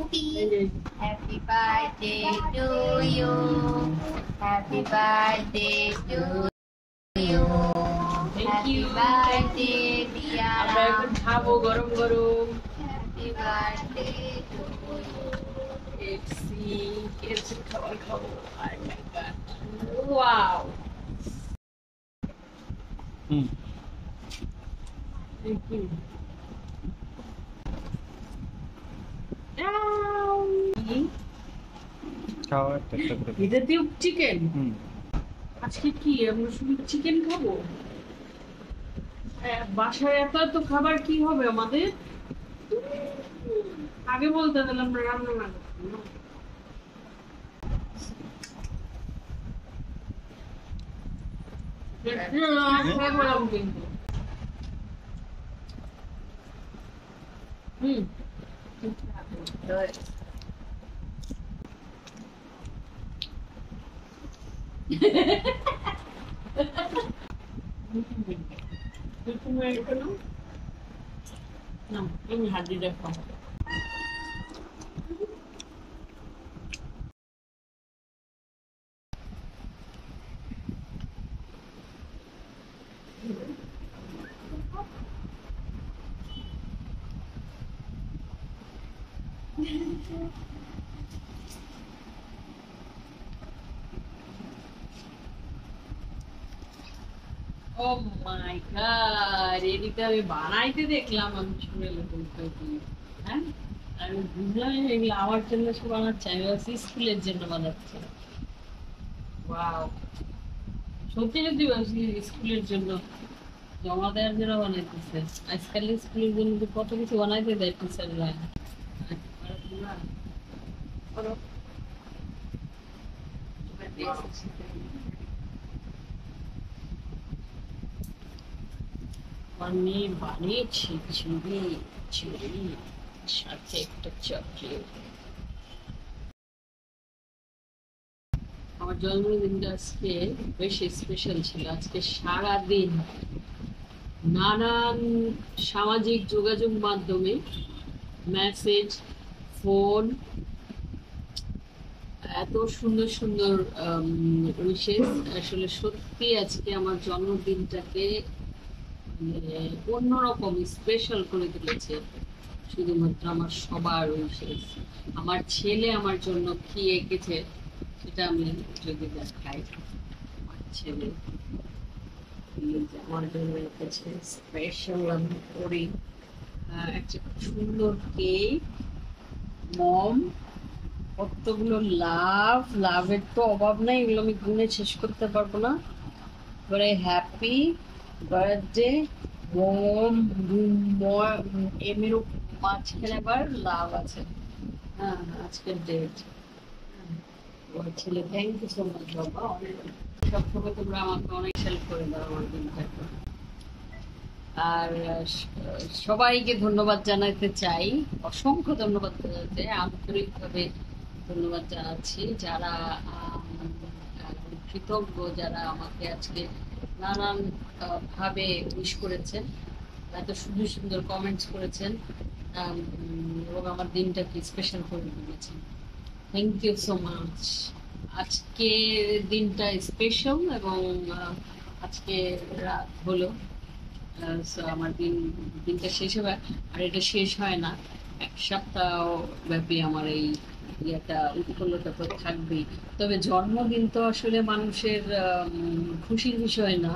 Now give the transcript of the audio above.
Happy birthday to you. Happy birthday to you. Happy birthday dear. আমরা এখন খাবো গরম গরম। Happy birthday to you. KFC খাবার খাবো। ওয়াও। Thank you. এটা দিয়ে চিকেন। আজকে কি আমরা শুধু চিকেন খাবো? বাসায় এত এত খাবার কি হবে আমাদের? আগে বলতে দিলাম আমরা রান্না না কিন্তু তুমি হাড্ডি দেখো। ও মাই গড, এদিকে আমি বানাইতে দেখলাম, আমি শুনে হ্যাঁ আমি বুঝলাম এগুলো আমার জন্য সে বানাচ্ছে, আমি ভাবছি স্কুলের জন্য বানাচ্ছে। ওয়াও, সত্যি সত্যি ভাবছি স্কুলের জন্য জমা দেওয়ার জন্য বানাইতেছে। আজকাল স্কুলের জন্য কত কিছু বানাইতে দেয় টিচাররা। আমি বানিয়েছি চিড়ি চিড়ি সাথে একটা চকলেট। আমার জন্মদিনটা আজকে বেশ স্পেশাল ছিল। আজকে সারাদিন নানান সামাজিক যোগাযোগ মাধ্যমে মেসেজ, ফোন, এত সুন্দর সুন্দর উইশেস। আসলে সত্যি আজকে আমার জন্মদিনটাকে অন্যরকম স্পেশাল করে তুলেছে শুধুমাত্র আমার সবার উইশেস। আমার ছেলে আমার জন্য কি এঁকেছে সেটা আমি যদি দেখাই। আমার ছেলে আমার জন্য এঁকেছে স্পেশাল, আমি করি একটা সুন্দর কেক, মম, কতগুলো লাভ, লাভের তো অভাব নাই, এগুলো আমি গুনে শেষ করতে পারবো না। এবারে হ্যাপি বার্থডে মম, এর মাঝখানে আবার লাভ আছে। হ্যাঁ, আজকের ডেট। ছেলে থ্যাংক ইউ সো মাচ বাবা, সবসময় তোমরা আমাকে অনেক হেল্প করে দাও আমার দিনটাকে। আর সবাইকে ধন্যবাদ জানাতে চাই, অসংখ্য ধন্যবাদ জানাতে, আন্তরিকভাবে ধন্যবাদ জানাচ্ছি যারা কৃতজ্ঞ, যারা আমাকে আজকে নানান ভাবে উইশ করেছেন, এত সুন্দর সুন্দর কমেন্টস করেছেন এবং আমার দিনটাকে স্পেশাল করে দিয়েছেন। Thank you so much. আজকে দিনটা স্পেশাল এবং আজকে রাত হলো, আমার দিনটা শেষ হবে। আর এটা শেষ হয় না, এক সপ্তাহ ব্যাপী আমার এই ইয়েটা উৎফুল্লতা তো থাকবেই। তবে জন্মদিন তো আসলে মানুষের খুশির বিষয় না,